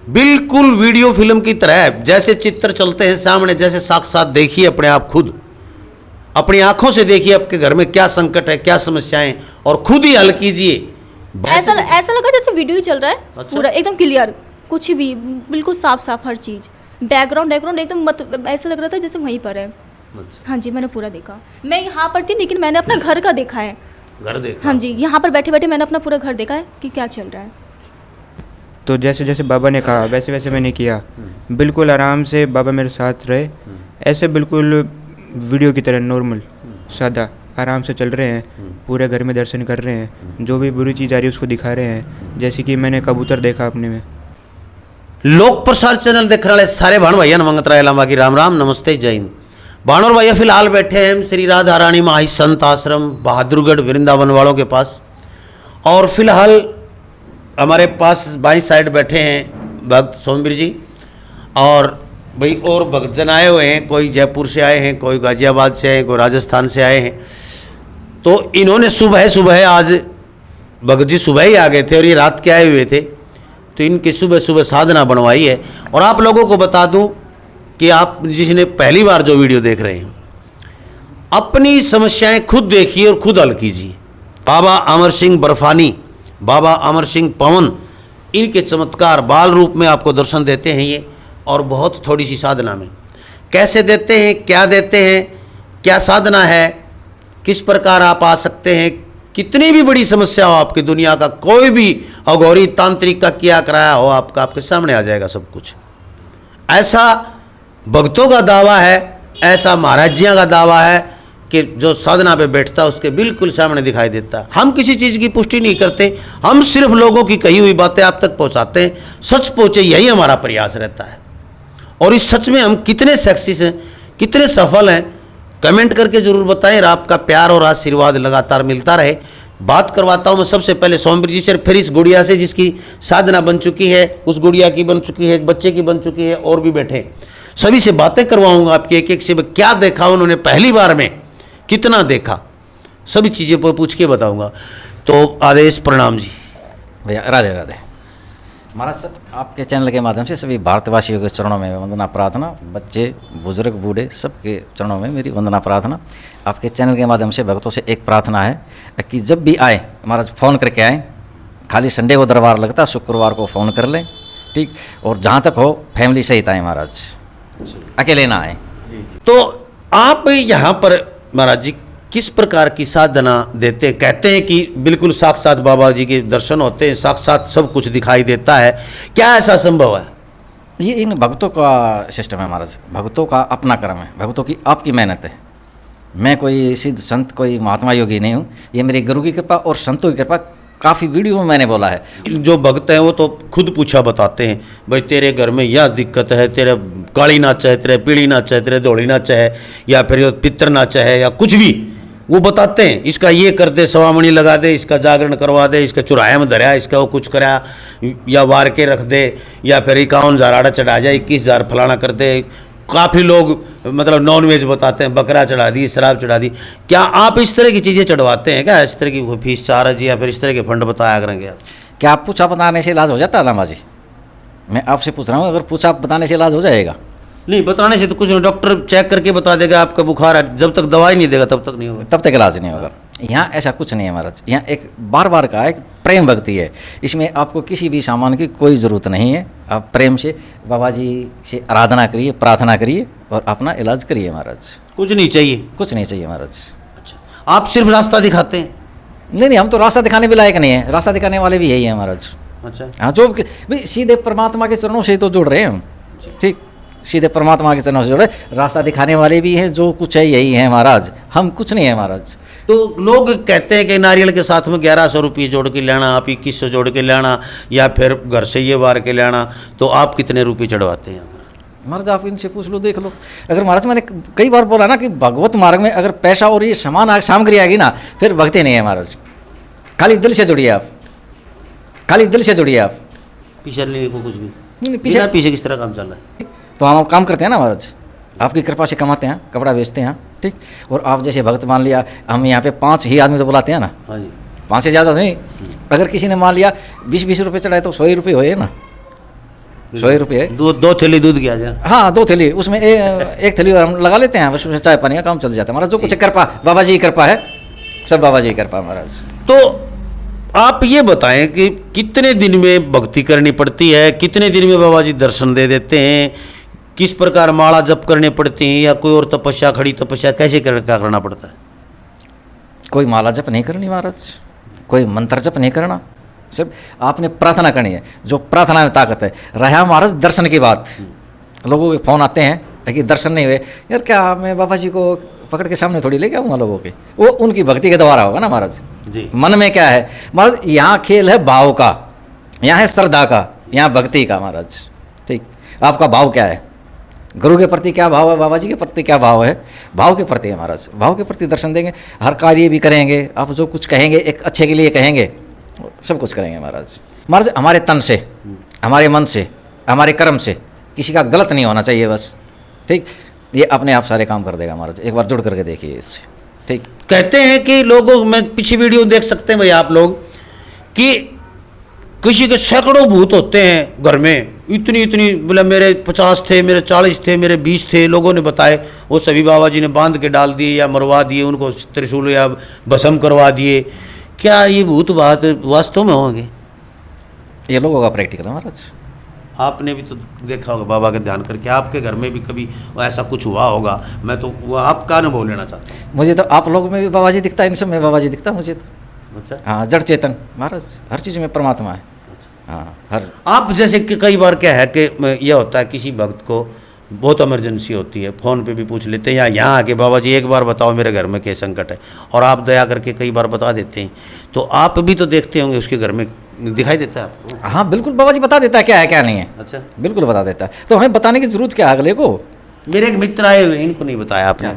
बिल्कुल video film की तरह, जैसे चित्र चलते हैं सामने, जैसे साक्षात देखिए अपने आप, खुद अपनी आंखों से देखिए आपके घर में क्या संकट है, क्या समस्याएं, और खुद ही हल कीजिए। ऐसा लगा जैसे वीडियो ही चल रहा है। अच्छा? पूरा एकदम क्लियर, कुछ भी बिल्कुल साफ साफ हर चीज़, बैकग्राउंड एकदम ऐसा लग रहा था जैसे वहीं पर है। अच्छा। हाँ जी, मैंने पूरा देखा। मैं यहाँ पर थी लेकिन मैंने अपना घर का देखा है। घर देखा? हाँ जी, यहाँ पर बैठे बैठे मैंने अपना पूरा घर देखा है कि क्या चल रहा है। तो जैसे जैसे बाबा ने कहा वैसे वैसे मैंने किया। बिल्कुल आराम से बाबा मेरे साथ रहे, ऐसे बिल्कुल वीडियो की तरह नॉर्मल सादा आराम से चल रहे हैं, पूरे घर में दर्शन कर रहे हैं, जो भी बुरी चीज़ आ रही है उसको दिखा रहे हैं। जैसे कि मैंने कबूतर देखा अपने में। लोक प्रसार चैनल देखने वाले सारे भाण भैया मंगत राय लामा की राम राम, नमस्ते, जय हिंद। भाणोर भैया फिलहाल बैठे हैं श्री राधा रानी माही संत आश्रम बहादुरगढ़ वृंदावन वालों के पास, और फिलहाल हमारे पास बाईं साइड बैठे हैं भक्त सोमवीर जी, और भाई और भक्तजन आए हुए हैं, कोई जयपुर से आए हैं, कोई गाजियाबाद से आए हैं, कोई राजस्थान से आए हैं। तो इन्होंने सुबह सुबह, आज भगत जी सुबह ही आ गए थे और ये रात के आए हुए थे, तो इनकी सुबह सुबह साधना बनवाई है। और आप लोगों को बता दूं कि आप जिसने पहली बार जो वीडियो देख रहे हैं, अपनी समस्याएं खुद देखिए और खुद हल कीजिए। बाबा अमर सिंह बर्फानी, बाबा अमर सिंह पवन, इनके चमत्कार बाल रूप में आपको दर्शन देते हैं ये, और बहुत थोड़ी सी साधना में। कैसे देते हैं, क्या देते हैं, क्या साधना है, किस प्रकार आप आ सकते हैं, कितनी भी बड़ी समस्या हो आपकी, दुनिया का कोई भी अघोरी तांत्रिक का किया कराया हो आपका, आपके सामने आ जाएगा सब कुछ। ऐसा भक्तों का दावा है, ऐसा महाराजियाँ का दावा है कि जो साधना पे बैठता है उसके बिल्कुल सामने दिखाई देता है। हम किसी चीज़ की पुष्टि नहीं करते, हम सिर्फ लोगों की कही हुई बातें आप तक पहुंचाते हैं। सच पहुँचे, यही हमारा प्रयास रहता है। और इस सच में हम कितने सक्सेस हैं, कितने सफल हैं, कमेंट करके जरूर बताएं। आपका प्यार और आशीर्वाद लगातार मिलता रहे। बात करवाता हूँ मैं सबसे पहले सोमवीर जी से, फिर इस गुड़िया से जिसकी साधना बन चुकी है, उस गुड़िया की बन चुकी है, एक बच्चे की बन चुकी है, और भी बैठे, सभी से बातें करवाऊंगा आपकी, एक एक से क्या देखा उन्होंने पहली बार में, कितना देखा, सभी चीज़ें पर पूछ के बताऊंगा। तो आदेश, प्रणाम जी। भैया राधे राधे। महाराज आपके चैनल के माध्यम से सभी भारतवासियों के चरणों में वंदना प्रार्थना, बच्चे बुजुर्ग बूढ़े सबके चरणों में मेरी वंदना प्रार्थना। आपके चैनल के माध्यम से भक्तों से एक प्रार्थना है कि जब भी आए महाराज फ़ोन करके आएँ, खाली संडे को दरबार लगता, शुक्रवार को फ़ोन कर लें, ठीक, और जहाँ तक हो फैमिली सहित आएँ महाराज, अकेले ना आएँ। तो आप यहाँ पर महाराज जी किस प्रकार की साधना देते हैं? कहते हैं कि बिल्कुल साक्षात बाबा जी के दर्शन होते हैं, साक्षात सब कुछ दिखाई देता है, क्या ऐसा संभव है? ये इन भक्तों का सिस्टम है महाराज, भक्तों का अपना कर्म है, भक्तों की आपकी मेहनत है। मैं कोई सिद्ध संत, कोई महात्मा योगी नहीं हूँ, ये मेरे गुरु की कृपा और संतों की कृपा। काफ़ी वीडियो में मैंने बोला है। जो भक्त हैं वो तो खुद पूछा बताते हैं, भाई तेरे घर में यह दिक्कत है, तेरे काली नाच है, तेरे पीली नाच है, तेरे धोली नाच है, या फिर पितर नाच है, या कुछ भी वो बताते हैं। इसका ये कर दे, सवामणी लगा दे, इसका जागरण करवा दे, इसका चुराया में धरा, इसका वो कुछ करा, या वार के रख दे, या फिर 51,000 आड़ा चढ़ा जाए, 21,000 फलाना कर दे। काफ़ी लोग मतलब नॉन वेज बताते हैं, बकरा चढ़ा दी, शराब चढ़ा दी। क्या आप इस तरह की चीज़ें चढ़वाते हैं क्या? इस तरह की फीस चार्ज या फिर इस तरह के फंड बताया करेंगे आप? क्या आप पूछा बताने से इलाज हो जाता है लामा जी? मैं आपसे पूछ रहा हूँ, अगर पूछा बताने से इलाज हो जाएगा? नहीं, बताने से तो कुछ नहीं, डॉक्टर चेक करके बता देगा आपका बुखार है, जब तक दवाई नहीं देगा तब तक नहीं होगा, तब तक इलाज नहीं होगा। यहाँ ऐसा कुछ नहीं है महाराज, यहाँ एक बार बार का एक प्रेम भक्ति है, इसमें आपको किसी भी सामान की कोई ज़रूरत नहीं है। आप प्रेम से बाबा जी से आराधना करिए, प्रार्थना करिए और अपना इलाज करिए महाराज। कुछ नहीं चाहिए? कुछ नहीं चाहिए महाराज। अच्छा, आप सिर्फ रास्ता दिखाते हैं? नहीं, हम तो रास्ता दिखाने भी लायक नहीं है, रास्ता दिखाने वाले भी यही है महाराज। अच्छा, हाँ, जो भाई सीधे परमात्मा के चरणों से तो जुड़ रहे हैं हम, ठीक, सीधे परमात्मा के चरणों से जुड़े, रास्ता दिखाने वाले भी हैं, जो कुछ है यही है महाराज, हम कुछ नहीं है महाराज। तो लोग कहते हैं कि नारियल के साथ में 1100 रुपये जोड़ के लेना, आप 2100 जोड़ के लेना, या फिर घर से ये वार के लेना, तो आप कितने रुपये चढ़वाते हैं महाराज? आप इनसे पूछ लो, देख लो। अगर महाराज मैंने कई बार बोला ना कि भगवत मार्ग में अगर पैसा और ये सामग्री आएगी ना, फिर भक्ति नहीं है महाराज। खाली दिल से जुड़िए आप, खाली दिल से जुड़िए आप। पीछे लेने को कुछ भी नहीं, पीछे किस तरह काम चल रहा है? तो हम काम करते हैं ना महाराज, आपकी कृपा से कमाते हैं, कपड़ा बेचते हैं, ठीक, और आप जैसे भक्त मान लिया, हम यहाँ पे 5 ही आदमी तो बुलाते हैं ना, हाँ जी, 5 से ज़्यादा नहीं। अगर किसी ने मान लिया 20-20 रुपये चढ़ाए तो 100 ही रुपये हुए ना, 100 रुपये। दो थैली दूध की आ जा। हाँ 2 थैली, उसमें एक थैली और हम लगा लेते हैं, बस उसमें चाय पानी का काम चल जाता है महाराज। जो कुछ कृपा बाबा जी की कृपा है, सब बाबा जी की कृपा महाराज। तो आप ये बताएं कि कितने दिन में भक्ति करनी पड़ती है, कितने दिन में बाबा जी दर्शन दे देते हैं, किस प्रकार माला जप करनी पड़ती है, या कोई और तपस्या, खड़ी तपस्या कैसे क्या करना पड़ता है? कोई माला जप नहीं करनी महाराज, कोई मंत्र जप नहीं करना, सिर्फ आपने प्रार्थना करनी है। जो प्रार्थना में ताकत है। रहा महाराज दर्शन की बात, लोगों के फ़ोन आते हैं कि दर्शन नहीं हुए, यार क्या मैं बाबा जी को पकड़ के सामने थोड़ी लेके आऊँगा लोगों के, वो उनकी भक्ति के द्वारा होगा ना महाराज जी। मन में क्या है महाराज, यहाँ खेल है भाव का, यहाँ है श्रद्धा का, यहाँ भक्ति का महाराज। ठीक, आपका भाव क्या है, गुरु के प्रति क्या भाव है, बाबा जी के प्रति क्या भाव है, भाव के प्रति है महाराज। भाव के प्रति दर्शन देंगे, हर कार्य भी करेंगे, आप जो कुछ कहेंगे एक अच्छे के लिए कहेंगे, सब कुछ करेंगे महाराज। महाराज हमारे तन से, हमारे मन से, हमारे कर्म से किसी का गलत नहीं होना चाहिए बस। ठीक, ये अपने आप सारे काम कर देगा महाराज, एक बार जुड़ करके देखिए इससे। ठीक, कहते हैं कि लोगों में पीछे वीडियो देख सकते हैं भाई आप लोग, कि किसी के सैकड़ों भूत होते हैं घर में, इतनी बोले मेरे 50 थे, मेरे 40 थे, मेरे 20 थे, लोगों ने बताए, वो सभी बाबा जी ने बांध के डाल दिए या मरवा दिए, उनको त्रिशूल या भस्म करवा दिए। क्या ये भूत बात वास्तव में होंगे? ये लोगों का प्रैक्टिकल है महाराज। आपने भी तो देखा होगा बाबा के ध्यान करके, आपके घर में भी कभी ऐसा कुछ हुआ होगा, मैं तो वो आपका अनुभव लेना चाहता हूँ। मुझे तो आप लोगों में भी बाबा जी दिखता है, इन सब में बाबा जी दिखता है मुझे तो। अच्छा, हाँ, जड़ चेतन महाराज, हर चीज़ में परमात्मा है। हाँ, हर आप जैसे कि कई बार क्या है कि यह होता है किसी भक्त को बहुत इमरजेंसी होती है, फ़ोन पे भी पूछ लेते हैं, या यहाँ आके बाबा जी एक बार बताओ मेरे घर में क्या संकट है, और आप दया करके कई बार बता देते हैं। तो आप भी तो देखते होंगे उसके घर में दिखाई देता है आपको? हाँ बिल्कुल, बाबा जी बता देता है क्या है क्या नहीं है। अच्छा, बिल्कुल बता देता है, तो हमें बताने की जरूरत क्या है अगले को। मेरे एक मित्र आए हुए, इनको नहीं बताया आपने,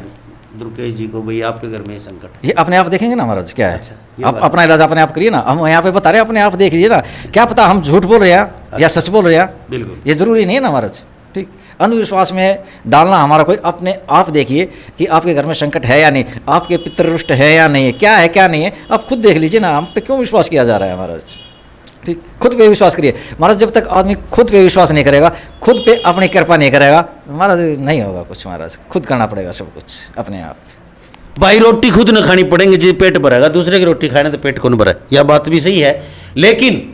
दुर्गेश जी को, भाई आपके घर में ये संकट है। ये अपने आप देखेंगे ना महाराज क्या है। अच्छा, ये आप बात अपना इलाज अपने आप करिए ना, हम यहाँ पे बता रहे हैं, अपने आप देख लीजिए ना, क्या पता हम झूठ बोल रहे हैं या सच बोल रहे हैं, बिल्कुल ये जरूरी नहीं है ना महाराज। ठीक, अंधविश्वास में डालना हमारा कोई, अपने आप देखिए कि आपके घर में संकट है या नहीं, आपके पितृ रुष्ट है या नहीं है, क्या है क्या नहीं है, आप खुद देख लीजिए ना, हम पे क्यों विश्वास किया जा रहा है महाराज। ठीक, खुद पे विश्वास करिए महाराज। जब तक आदमी खुद पे विश्वास नहीं करेगा, खुद पे अपनी कृपा नहीं करेगा महाराज, नहीं होगा कुछ महाराज। खुद करना पड़ेगा सब कुछ अपने आप। भाई रोटी खुद न खानी पड़ेंगे जी पेट भरेगा, दूसरे की रोटी खाने तो पेट कौन भरे, यह बात भी सही है। लेकिन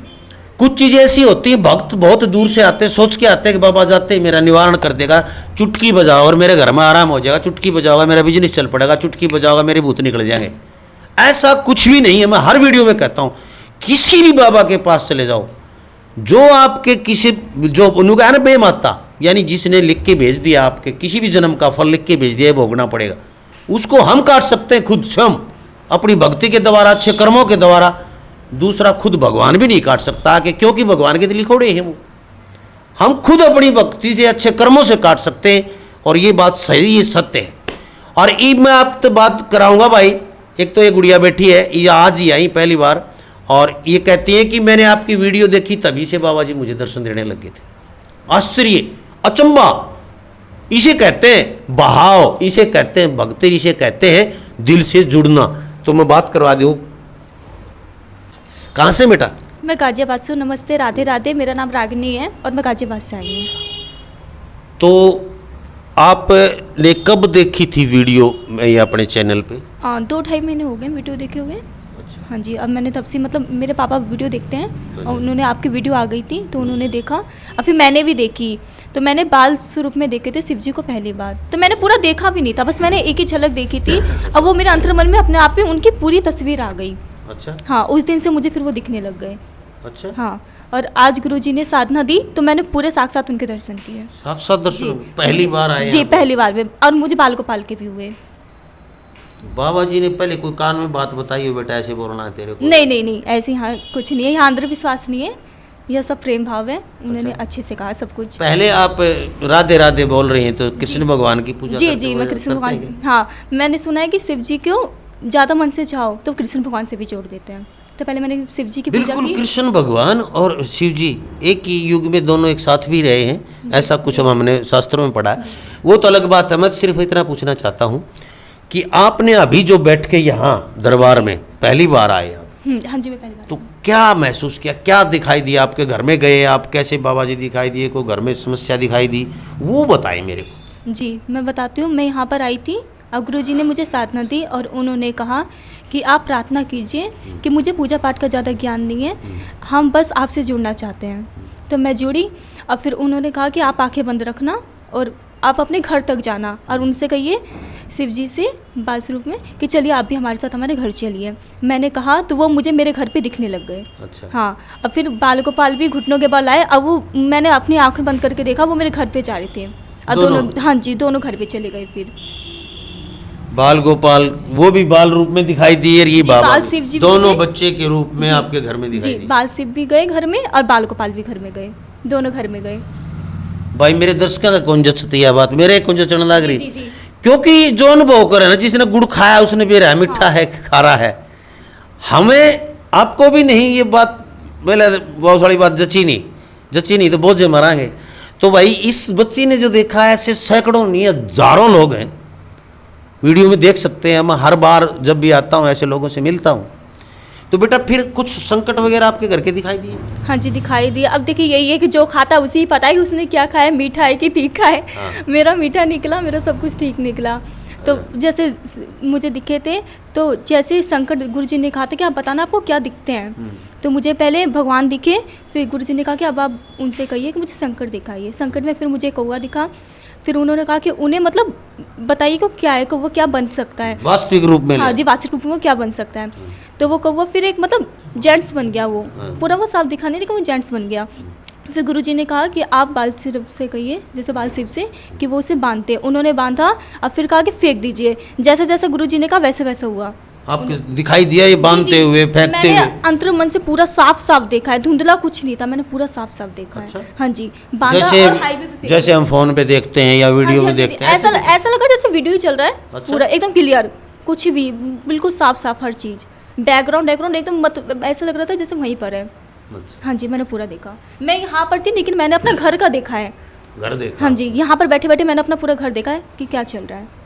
कुछ चीज़ें ऐसी होती हैं, भक्त बहुत दूर से आते हैं, सोच के आते हैं कि बाबा जाते ही मेरा निवारण कर देगा, चुटकी बजाओ और मेरे घर में आराम हो जाएगा, चुटकी बजाओगा मेरा बिजनेस चल पड़ेगा, चुटकी बजाओगा मेरे भूत निकल जाएंगे। ऐसा कुछ भी नहीं है। मैं हर वीडियो में कहता हूँ, किसी भी बाबा के पास चले जाओ, जो आपके किसी, जो उन्होंने कहा ना बेमाता, यानी जिसने लिख के भेज दिया, आपके किसी भी जन्म का फल लिख के भेज दिया, भोगना पड़ेगा। उसको हम काट सकते हैं खुद स्वयं, अपनी भक्ति के द्वारा, अच्छे कर्मों के द्वारा। दूसरा खुद भगवान भी नहीं काट सकता, कि क्योंकि भगवान के तो लिखोड़े हैं वो। हम खुद अपनी भक्ति से, अच्छे कर्मों से काट सकते हैं, और ये बात सही, ये सत्य है। और ये मैं आपसे बात कराऊंगा भाई। एक तो ये गुड़िया बैठी है, ये आज ही आई पहली बार, और ये कहती है कि मैंने आपकी वीडियो देखी, तभी से बाबा जी मुझे दर्शन देने लगे थे। आश्चर्य, अचंबा, इसे कहते हैं बहाव, इसे कहते हैं भक्ति, इसे कहते हैं दिल से जुड़ना। तो मैं बात करवा दूँ, कहाँ से बेटा? मैं गाजियाबाद से हूँ। नमस्ते, राधे राधे, मेरा नाम रागिनी है और मैं गाजियाबाद से आई हूँ। तो आपने कब देखी थी वीडियो ये अपने चैनल पे? 2-2.5 महीने हो गए वीडियो देखे हुए। अच्छा, हाँ जी, अब मैंने तब से, मतलब मेरे पापा वीडियो देखते हैं और उन्होंने आपकी वीडियो आ गई थी तो उन्होंने देखा, और फिर मैंने भी देखी। तो मैंने बाल स्वरूप में देखे थे शिव जी को पहली बार, तो मैंने पूरा देखा भी नहीं था, बस मैंने एक ही झलक देखी थी। अब वो मेरे अंतर्मन में अपने आप में उनकी पूरी तस्वीर आ गई। अच्छा, हाँ, उस दिन से मुझे फिर वो दिखने लग गए। अच्छा, हाँ, और आज गुरुजी ने साधना दी तो मैंने पूरे साक्षात उनके दर्शन किए। साक्षात दर्शन पहली बार आए जी, यहाँ पे? पहली बार में, और मुझे बाल गोपाल के भी हुए। बाबा जी ने पहले कोई कान में बात बताई हो, बेटा ऐसे बोलना है तेरे को? नहीं, ऐसे यहाँ कुछ नहीं है, यहाँ अंधविश्वास नहीं है, यह सब प्रेम भाव है। उन्होंने अच्छे से कहा सब कुछ। पहले आप राधे राधे बोल रही हैं, तो कृष्ण भगवान की पूजा जी करते जी, हो, मैं कृष्ण करते भगवान, हैं? हाँ, मैंने सुना है कि शिव जी को ज़्यादा मन से चाहो तो कृष्ण भगवान से भी जोड़ देते हैं। तो पहले मैंने शिव जी की पूजा बिल्कुल, की। कृष्ण भगवान और शिव जी एक ही युग में दोनों एक साथ भी रहे हैं, ऐसा कुछ हमने शास्त्रों में पढ़ा है। वो तो अलग बात है। मैं सिर्फ इतना पूछना चाहता हूँ कि आपने अभी जो बैठ के यहाँ दरबार में पहली बार आए आप, हाँ जी, मैं पहली बार तो क्या महसूस किया, क्या दिखाई दिया आपके घर में गए आप, कैसे बाबा जी दिखाई दिए, कोई घर में समस्या दिखाई दी, वो बताएं मेरे को। जी, मैं बताती हूँ। मैं यहाँ पर आई थी और गुरुजी ने मुझे साधना दी और उन्होंने कहा कि आप प्रार्थना कीजिए कि मुझे पूजा पाठ का ज़्यादा ज्ञान नहीं है, हम बस आपसे जुड़ना चाहते हैं। तो मैं जुड़ी और फिर उन्होंने कहा कि आप आंखें बंद रखना और आप अपने घर तक जाना और उनसे कहिए शिव जी से बाल स्वरूप में कि चलिए आप भी हमारे साथ हमारे घर चलिए। मैंने कहा तो वो मुझे मेरे घर पे दिखने लग गए। अच्छा। हाँ, और फिर बाल गोपाल भी घुटनों के बल आए। अब वो मैंने अपनी आंखें बंद करके देखा, वो मेरे घर पे जा रहे थे और दोनों? हाँ जी, दोनों घर पे चले गए। फिर बाल गोपाल वो भी बाल रूप में दिखाई दिए, और ये जी, बाबा बाल शिव जी भी दोनों गए। बच्चे के रूप में जी। आपके घर में दिखाई जी, दी। बाल शिव भी गए घर में और बाल गोपाल भी घर में गए, दोनों घर में गए। भाई मेरे दर्शकों का कौन जचती है बात, मेरे कौन जचना लग रही, जी, जी। क्योंकि जो अनुभव करे ना, जिसने गुड़ खाया उसने भी रहा मीठा है खारा है। हमें आपको भी नहीं ये बात पहले बहुत सारी बात जची नहीं तो बोझे मरांगे। तो भाई इस बच्ची ने जो देखा है, ऐसे सैकड़ों नहीं हजारों लोग हैं, वीडियो में देख सकते हैं। मैं हर बार जब भी आता हूँ ऐसे लोगों से मिलता हूँ। तो बेटा फिर कुछ संकट वगैरह आपके घर के दिखाई दिए? हाँ जी, दिखाई दिया। अब देखिए यही है कि जो खाता उसी ही पता है कि उसने क्या खाया, मीठा है कि तीखा है। हाँ। मेरा मीठा निकला, मेरा सब कुछ ठीक निकला। तो जैसे मुझे दिखे थे, तो जैसे संकट गुरुजी ने कहा था कि आप बताना आपको क्या दिखते हैं। तो मुझे पहले भगवान दिखे, फिर गुरुजी ने कहा कि अब आप उनसे कहिए कि मुझे संकट दिखाइए। संकट में फिर मुझे कौवा दिखा। फिर उन्होंने कहा कि उन्हें मतलब बताइए कि क्या है, कौवा क्या बन सकता है वास्तविक रूप में? हाँ जी, वास्तविक रूप में क्या बन सकता है। तो वो कौवा फिर एक मतलब जेंट्स बन गया। वो पूरा वो साफ दिखा नहीं, लेकिन वो जेंट्स बन गया। फिर गुरुजी ने कहा कि आप बाल शिव से कहिए, जैसे बाल शिव से, कि वो उसे बांधते। उन्होंने बांधा और फिर कहा कि फेंक दीजिए। जैसे जैसे गुरुजी ने कहा वैसे वैसा हुआ। आपके दिखाई दिया ये बांधते जी, हुए, फेंकते मैंने हुए? अंतर मन से पूरा साफ साफ देखा है, धुंधला कुछ नहीं था, मैंने पूरा साफ साफ देखा अच्छा। है। हाँ जी, बांधा जैसे और हाईवे पे फेंक जैसे हम फोन पे देखते हैं या वीडियो में देखते हैं, ऐसा ऐसा लगा जैसे वीडियो ही चल रहा है। अच्छा। पूरा एकदम क्लियर, कुछ भी बिल्कुल साफ साफ हर चीज़, बैकग्राउंड एकदम मतलब ऐसा लग रहा था जैसे वहीं पर है। अच्छा। हाँ जी, मैंने पूरा देखा। मैं यहाँ पर थी लेकिन मैंने अपना घर का देखा है। घर देखा? हाँ जी, यहाँ पर बैठे बैठे मैंने अपना पूरा घर देखा है कि क्या चल रहा है।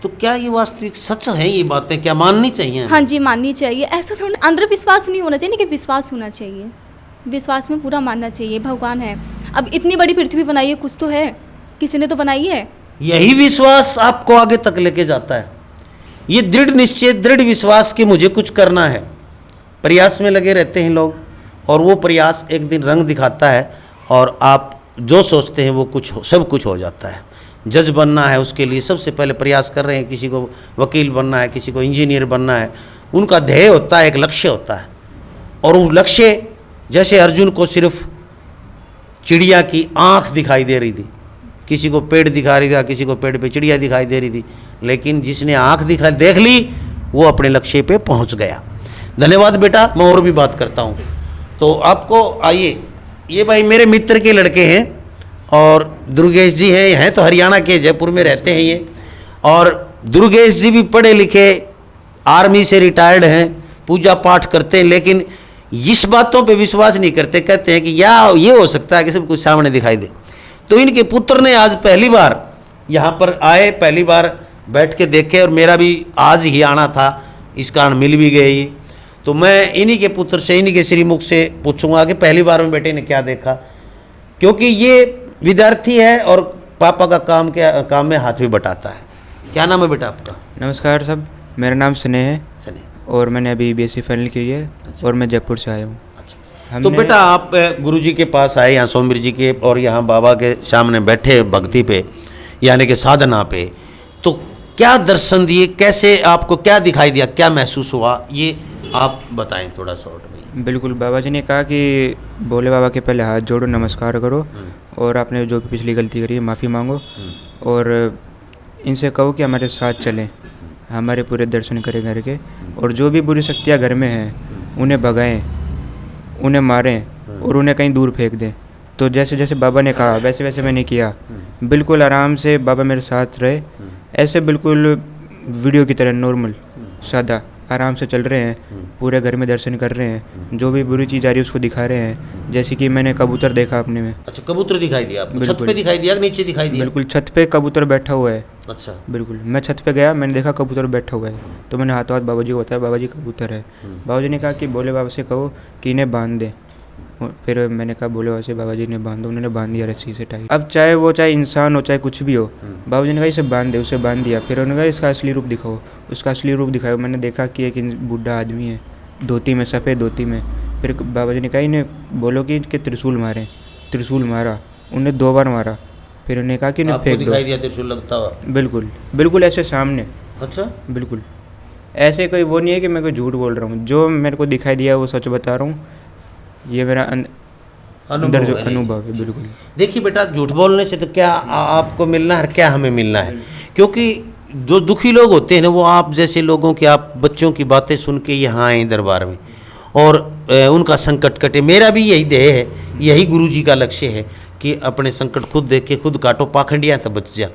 तो क्या ये वास्तविक सच है, ये बातें क्या माननी चाहिए? हाँ जी, माननी चाहिए। ऐसा थोड़ा अंधविश्वास नहीं होना चाहिए, नहीं कि विश्वास होना चाहिए। विश्वास में पूरा मानना चाहिए। भगवान है, अब इतनी बड़ी पृथ्वी बनाई है, कुछ तो है, किसी ने तो बनाई है। यही विश्वास आपको आगे तक लेके जाता है। ये दृढ़ निश्चय, दृढ़ विश्वास कि मुझे कुछ करना है। प्रयास में लगे रहते हैं लोग, और वो प्रयास एक दिन रंग दिखाता है, और आप जो सोचते हैं वो सब कुछ हो जाता है। जज बनना है, उसके लिए सबसे पहले प्रयास कर रहे हैं। किसी को वकील बनना है, किसी को इंजीनियर बनना है। उनका ध्येय होता है, एक लक्ष्य होता है, और वो लक्ष्य, जैसे अर्जुन को सिर्फ चिड़िया की आँख दिखाई दे रही थी, किसी को पेड़ दिखा रही था, किसी को पेड़ पे चिड़िया दिखाई दे रही थी, लेकिन जिसने आँख देख ली वो अपने लक्ष्य पे पहुंच गया। धन्यवाद बेटा। मैं और भी बात करता हूँ। तो आपको आइए, ये भाई मेरे मित्र के लड़के हैं, और दुर्गेश जी हैं तो हरियाणा के, जयपुर में रहते हैं ये। और दुर्गेश जी भी पढ़े लिखे, आर्मी से रिटायर्ड हैं, पूजा पाठ करते हैं, लेकिन इस बातों पे विश्वास नहीं करते। कहते हैं कि या ये हो सकता है कि सब कुछ सामने दिखाई दे। तो इनके पुत्र ने आज पहली बार यहाँ पर आए, पहली बार बैठ के देखे, और मेरा भी आज ही आना था, इस कारण मिल भी गए ये। तो मैं इन्हीं के पुत्र से, इन्हीं के श्रीमुख से पूछूंगा कि पहली बार में बेटे ने क्या देखा, क्योंकि ये विद्यार्थी है और पापा का काम में हाथ भी बटाता है। क्या नाम है बेटा आपका? नमस्कार सब, मेरा नाम स्नेह है सने। और मैंने अभी BSc फाइनल की है। अच्छा। और मैं जयपुर से आया हूँ। अच्छा। तो बेटा आप गुरुजी के पास आए, यहाँ सोमवीर जी के, और यहाँ बाबा के सामने बैठे भक्ति पे, यानी कि साधना पे, तो क्या दर्शन दिए, कैसे आपको क्या दिखाई दिया, क्या महसूस हुआ, ये आप बताएं थोड़ा शॉर्ट में। बिल्कुल, बाबा जी ने कहा कि भोले बाबा के पहले हाथ जोड़ो, नमस्कार करो, और आपने जो पिछली गलती करी है माफ़ी मांगो, और इनसे कहो कि हमारे साथ चलें, हमारे पूरे दर्शन करें घर के, और जो भी बुरी शक्तियाँ घर में हैं उन्हें भगाएं, उन्हें मारें और उन्हें कहीं दूर फेंक दें। तो जैसे जैसे बाबा ने कहा वैसे वैसे मैंने किया। बिल्कुल आराम से बाबा मेरे साथ रहे, ऐसे बिल्कुल वीडियो की तरह नॉर्मल सादा आराम से चल रहे हैं, पूरे घर में दर्शन कर रहे हैं, जो भी बुरी चीज़ आ रही है उसको दिखा रहे हैं। जैसे कि मैंने कबूतर देखा अपने में। अच्छा, कबूतर दिखाई दिया आपको? छत बिल्कुल। पे दिखाई दिया कि नीचे दिखाई दिया? बिल्कुल छत पे कबूतर बैठा हुआ है, अच्छा। बिल्कुल। मैं छत पे गया, मैंने देखा कबूतर बैठा हुआ है, तो मैंने हाथों हाथ बाबा जी को बताया, बाबा जी कबूतर है। बाबा जी ने कहा कि भोले बाबा से कहो कि इन्हें बांध दें। और फिर मैंने कहा भोले बाबा से, बाबा जी ने बांध दो, उन्होंने बांध दिया रस्सी से टाइट। अब चाहे इंसान हो चाहे कुछ भी हो, बाबा जी ने कहा इसे बांध दे, उसे बांध दिया। फिर उन्होंने कहा इसका असली रूप दिखाओ, उसका असली रूप दिखाया। मैंने देखा कि एक बूढ़ा आदमी है, धोती में, सफ़ेद धोती में। फिर बाबा जी ने कहा इन्हें बोलो कि इनके त्रिशूल मारें। त्रिशूल मारा, उन्हें 2 बार मारा। फिर उन्हें कहा कि इन्हें आपको फेंक दो। दिखाई दिया त्रिशूल लगता हुआ? बिल्कुल बिल्कुल ऐसे सामने। अच्छा। बिल्कुल ऐसे कोई वो नहीं है कि मैं कोई झूठ बोल रहा हूँ, जो मेरे को दिखाई दिया वो सच बता रहा हूँ। ये मेरा अंदर जो अनुभव है। बिल्कुल। देखिए बेटा, झूठ बोलने से तो क्या आपको मिलना है, क्या हमें मिलना है? क्योंकि जो दुखी लोग होते हैं ना, वो आप जैसे लोगों की, आप बच्चों की बातें सुन के यहाँ आए दरबार में और उनका संकट कटे। मेरा भी यही ध्येय है, यही गुरुजी का लक्ष्य है कि अपने संकट खुद देख के खुद काटो, पाखंडियाँ तो बच जा।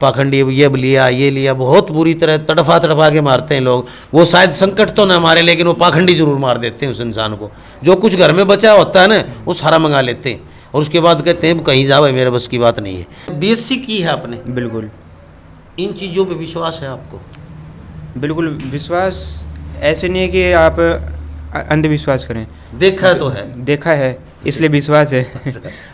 पाखंडी ये लिया बहुत बुरी तरह तड़फा के मारते हैं लोग। वो शायद संकट तो ना मारे, लेकिन वो पाखंडी जरूर मार देते हैं उस इंसान को। जो कुछ घर में बचा होता है ना, वो सारा मंगा लेते हैं और उसके बाद कहते हैं कहीं जाओ, मेरे बस की बात नहीं है। बीएससी की है आपने? बिल्कुल। इन चीज़ों पे विश्वास है आपको? बिल्कुल विश्वास ऐसे नहीं है कि आप अंधविश्वास करें। देखा तो है। देखा है इसलिए विश्वास है।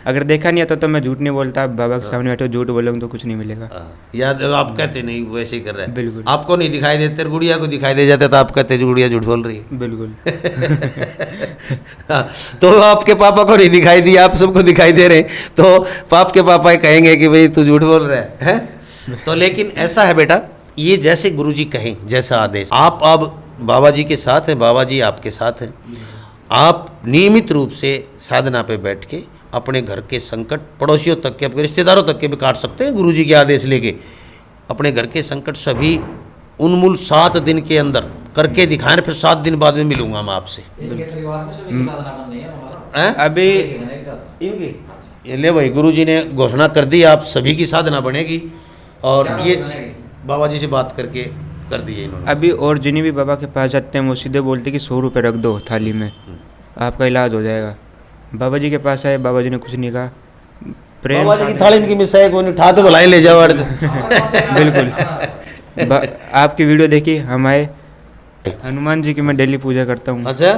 अगर देखा नहीं आता तो मैं झूठ नहीं बोलता। आप बाबा के सामने बैठो, झूठ बोलूँगा तो कुछ नहीं मिलेगा। याद आप कहते नहीं, वैसे ही कर रहे हैं। बिल्कुल। आपको नहीं दिखाई देते, गुड़िया को दिखाई दे जाते तो आप कहते गुड़िया झूठ बोल रही है। बिल्कुल। तो आपके पापा को नहीं दिखाई दिया, आप सबको दिखाई दे रहे हैं, तो पाप के पापा कहेंगे कि भाई तू झूठ बोल रहा है? तो लेकिन ऐसा है बेटा, ये जैसे गुरुजी कहें, जैसा आदेश। आप अब बाबा जी के साथ हैं, बाबा जी आपके साथ हैं। आप नियमित रूप से साधना पे बैठ के अपने घर के संकट, पड़ोसियों तक के, अपने रिश्तेदारों तक के भी काट सकते हैं गुरुजी के आदेश लेके। अपने घर के संकट सभी उन्मूल 7 दिन के अंदर करके दिखाएं, फिर 7 दिन बाद में मिलूंगा मैं आपसे। अभी इनकी ले भाई, गुरुजी ने घोषणा कर दी, आप सभी की साधना बनेगी। और ये बाबा जी से बात करके कर दिए इन्होंने। अभी और जिन्हें भी बाबा के पास जाते हैं वो सीधे बोलते कि 100 रुपये रख दो थाली में, आपका इलाज हो जाएगा। बाबा जी के पास आए, बाबा जी ने कुछ नहीं कहा। प्रेम बाबा जी की थाली में की मिसाई को उठा तो भलाई ले जाओ। बिल्कुल। आपकी वीडियो देखी, हम आए। हनुमान जी की मैं डेली पूजा करता हूँ। अच्छा।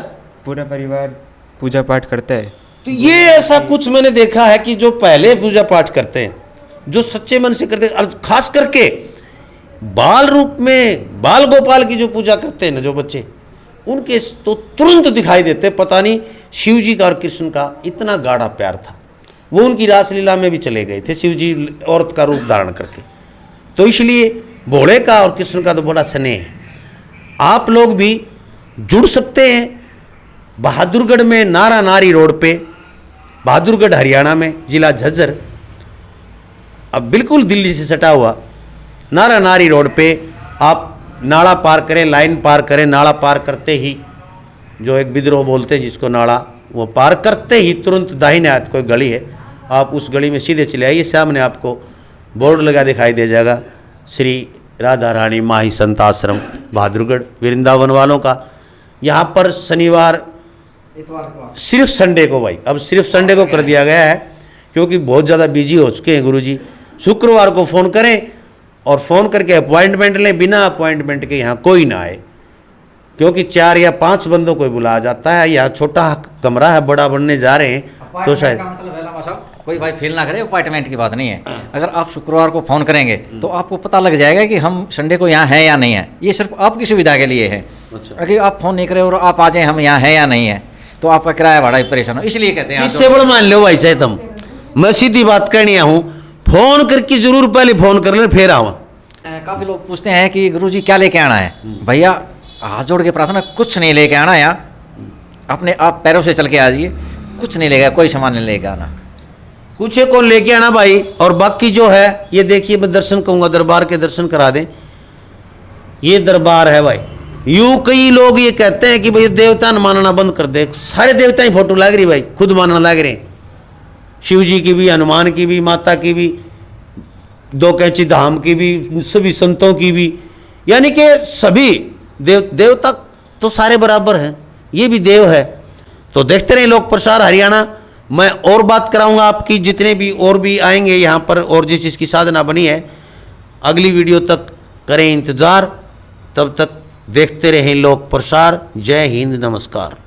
पूरा परिवार पूजा पाठ करता है। तो ये ऐसा कुछ मैंने देखा है कि जो पहले पूजा पाठ करते हैं, जो सच्चे मन से करते हैं, और खास करके बाल रूप में बाल गोपाल की जो पूजा करते हैं ना जो बच्चे, उनके तो तुरंत दिखाई देते। पता नहीं शिव जी का और कृष्ण का इतना गाढ़ा प्यार था। वो उनकी रासलीला में भी चले गए थे, शिव जी औरत का रूप धारण करके। तो इसलिए भोले का और कृष्ण का तो बड़ा स्नेह है। आप लोग भी जुड़ सकते हैं। बहादुरगढ़ में नारा नारी रोड पे, बहादुरगढ़ हरियाणा में, जिला झज्जर, अब बिल्कुल दिल्ली से सटा हुआ नारा नारी रोड पे आप नाला पार करें, लाइन पार करें, नाला पार करते ही जो एक विद्रोह बोलते हैं जिसको, नाला, वो पार करते ही तुरंत दाहिने हाथ कोई गली है, आप उस गली में सीधे चले आइए। सामने आपको बोर्ड लगा दिखाई दे जाएगा, श्री राधा रानी माही संत आश्रम बहादुरगढ़, वृंदावन वालों का। यहाँ पर शनिवार, सिर्फ संडे को, भाई अब सिर्फ संडे को कर दिया गया है क्योंकि बहुत ज़्यादा बिजी हो चुके हैं गुरुजी। शुक्रवार को फ़ोन करें और फ़ोन करके अपॉइंटमेंट लें। बिना अपॉइंटमेंट के यहाँ कोई ना आए, क्योंकि 4 या 5 बंदों को बुलाया जाता है। यहाँ छोटा कमरा है, बड़ा बनने जा रहे हैं तो शायद कोई भाई फील ना करे, अपॉइंटमेंट की बात नहीं है। अगर आप शुक्रवार को फ़ोन करेंगे तो आपको पता लग जाएगा कि हम संडे को यहाँ हैं या नहीं है। ये सिर्फ आपकी सुविधा के लिए है। अगर आप फ़ोन नहीं करें और आप आ जाएँ हम यहाँ हैं या नहीं है, तो आपका किराया भाड़ा ही परेशान हो। इसलिए कहते हैं इससे बड़ा मान लो भाई साहब, तुम, मैं सीधी बात करनी हूँ, फ़ोन करके जरूर पहले फ़ोन कर ले फिर आवा। काफ़ी लोग पूछते हैं कि गुरुजी क्या लेके आना है। भैया हाथ जोड़ के प्रार्थना, कुछ नहीं लेके आना यार, अपने आप पैरों से चल के आ जाइए, कुछ नहीं लेगा, कोई सामान नहीं लेके आना, कुछ है कौन लेके आना भाई। और बाकी जो है ये देखिए, मैं दर्शन कहूँगा, दरबार के दर्शन करा दें। ये दरबार है भाई। यूं कई लोग ये कहते हैं कि भाई देवता न मानना बंद कर दे। सारे देवता ही फोटो लाग रही भाई, खुद मानना लाग रहे, शिव जी की भी, हनुमान की भी, माता की भी, 2 कैंची धाम की भी, सभी संतों की भी, यानी कि सभी देवता तो सारे बराबर हैं। ये भी देव है। तो देखते रहे लोक प्रसार हरियाणा। मैं और बात कराऊंगा आपकी, जितने भी और भी आएंगे यहाँ पर और जिस चीज़ की साधना बनी है अगली वीडियो तक करें इंतज़ार, तब तक देखते रहें लोक प्रसार। जय हिंद, नमस्कार।